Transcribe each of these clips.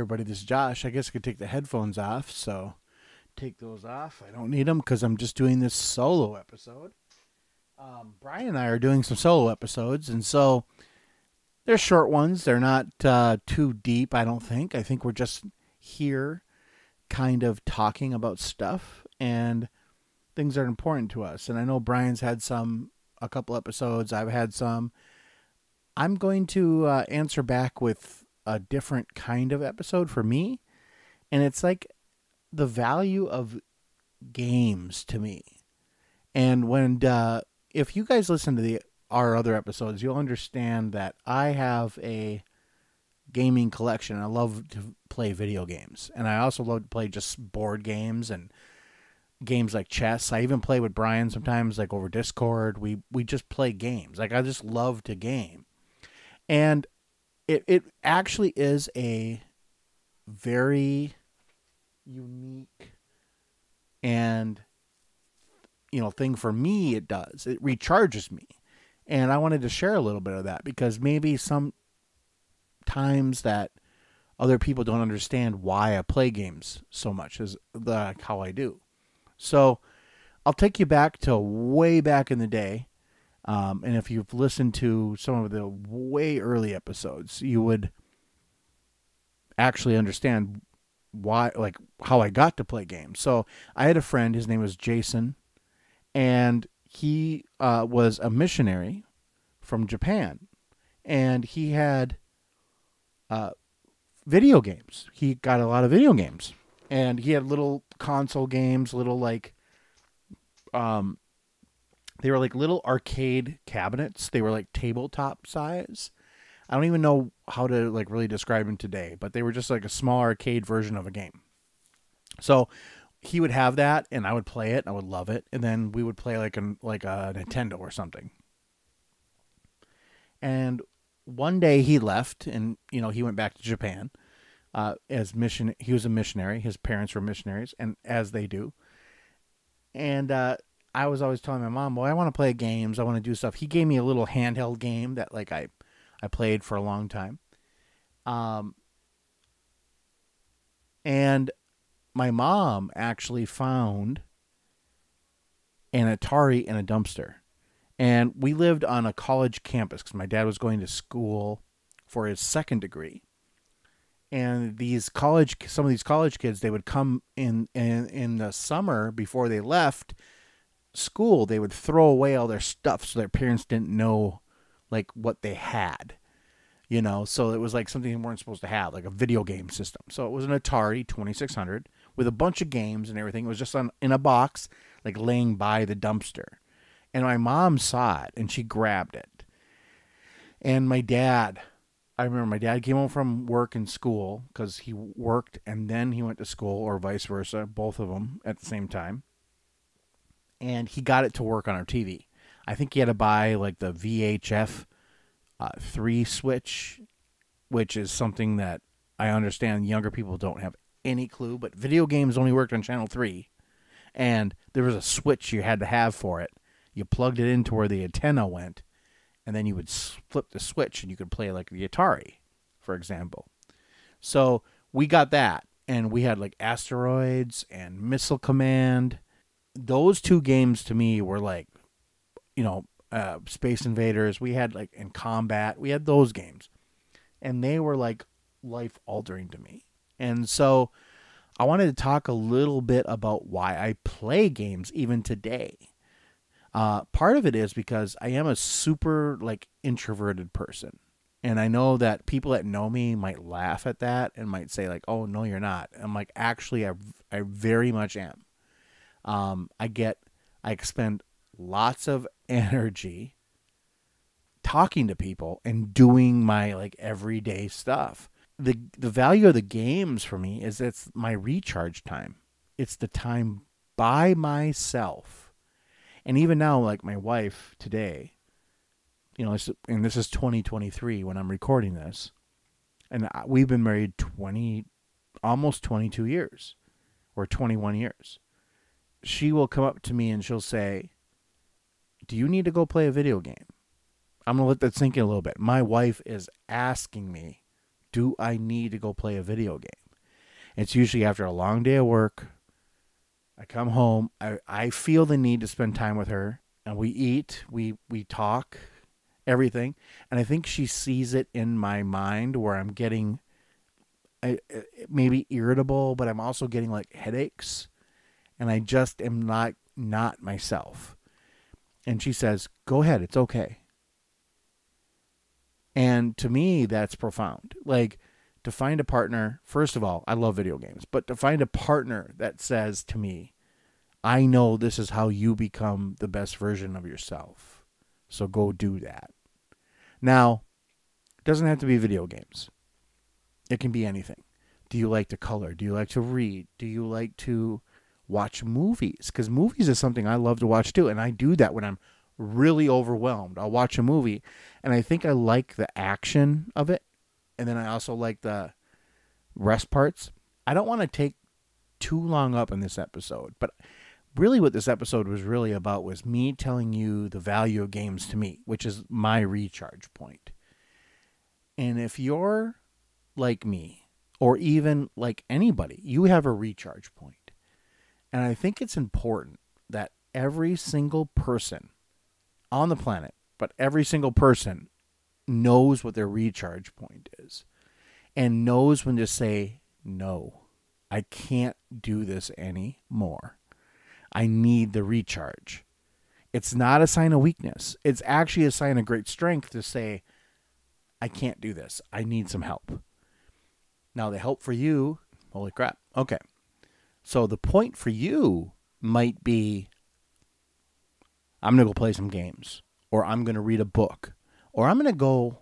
everybody, this is Josh. I guess I could take the headphones off, so take those off. I don't need them because I'm just doing this solo episode. Brian and I are doing some solo episodes, and so they're short ones. They're not too deep, I don't think. I think we're just here kind of talking about stuff and things that are important to us. And I know Brian's had a couple episodes. I've had some. I'm going to answer back with a different kind of episode for me. And it's like the value of games to me. And if you guys listen to our other episodes, you'll understand that I have a gaming collection. I love to play video games. And I also love to play just board games and games like chess. I even play with Brian sometimes, like over Discord. We just play games. Like, I just love to game. And it actually is a very unique and, thing for me. It does. It recharges me. And I wanted to share a little bit of that because maybe sometimes that other people don't understand why I play games so much as how I do. So I'll take you back to way back in the day. And if you've listened to some of the way early episodes, you would actually understand how I got to play games. So I had a friend, his name was Jason, and he was a missionary from Japan, and he had video games. He got a lot of video games, and he had little console games, they were like little arcade cabinets. They were like tabletop size. I don't even know how to really describe them today, but they were just like a small arcade version of a game. So he would have that, and I would play it. I would love it, and then we would play like a Nintendo or something. And one day he left, and he went back to Japan. He was a missionary. His parents were missionaries, and as they do. And I was always telling my mom, well, I want to play games. I want to do stuff. He gave me a little handheld game that I played for a long time. And my mom actually found an Atari in a dumpster. And we lived on a college campus because my dad was going to school for his second degree. And some of these college kids, they would come in the summer before they left school. They would throw away all their stuff so their parents didn't know what they had, so it was like something they weren't supposed to have, like a video game system. So it was an Atari 2600 with a bunch of games and everything. It was just in a box, laying by the dumpster. And my mom saw it and she grabbed it. And I remember my dad came home from work and school because he worked and then he went to school, or vice versa, both of them at the same time. And he got it to work on our TV. I think he had to buy the VHF 3 switch, which is something that I understand younger people don't have any clue. But video games only worked on channel 3. And there was a switch you had to have for it. You plugged it into where the antenna went. And then you would flip the switch and you could play the Atari, for example. So we got that. And we had Asteroids and Missile Command. Those two games to me were Space Invaders. We had in Combat. We had those games. And they were life altering to me. And so I wanted to talk a little bit about why I play games even today. Part of it is because I am a super introverted person. And I know that people that know me might laugh at that and might say oh, no, you're not. I'm actually, I very much am. I expend lots of energy talking to people and doing my everyday stuff. The value of the games for me is it's my recharge time. It's the time by myself. And even now, my wife today, and this is 2023 when I'm recording this, and we've been married almost 22 years or 21 years. She will come up to me and she'll say, do you need to go play a video game? I'm going to let that sink in a little bit. My wife is asking me do I need to go play a video game? It's usually after a long day of work. I come home. I feel the need to spend time with her. And we eat. We talk. Everything. And I think she sees it in my mind where I'm getting maybe irritable, but I'm also getting like headaches. And I just am not myself. And she says, go ahead. It's okay. And to me, that's profound. Like, to find a partner, first of all, I love video games, but to find a partner that says to me, I know this is how you become the best version of yourself. So go do that. Now, it doesn't have to be video games. It can be anything. Do you like to color? Do you like to read? Do you like to watch movies? Because movies is something I love to watch too. And I do that when I'm really overwhelmed. I'll watch a movie and I think I like the action of it. And then I also like the rest parts. I don't want to take too long up in this episode, but really what this episode was really about was me telling you the value of games to me, which is my recharge point. And if you're like me, or even like anybody, you have a recharge point. And I think it's important that every single person on the planet, but every single person knows what their recharge point is and knows when to say, no, I can't do this anymore. I need the recharge. It's not a sign of weakness. It's actually a sign of great strength to say, I can't do this. I need some help. Now, the help for you, holy crap. Okay. So the point for you might be, I'm going to go play some games, or I'm going to read a book, or I'm going to go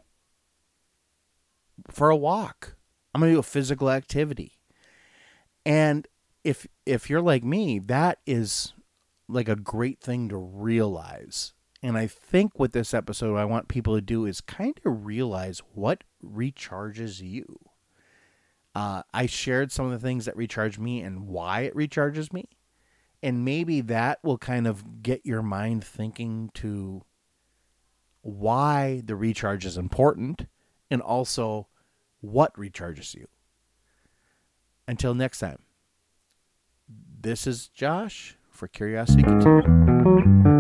for a walk. I'm going to do a physical activity. And if you're like me, that is like a great thing to realize. And I think with this episode, what I want people to do is kind of realize what recharges you. I shared some of the things that recharge me and why it recharges me. And maybe that will kind of get your mind thinking to why the recharge is important and also what recharges you. Until next time, this is Josh for Curiosity Continued.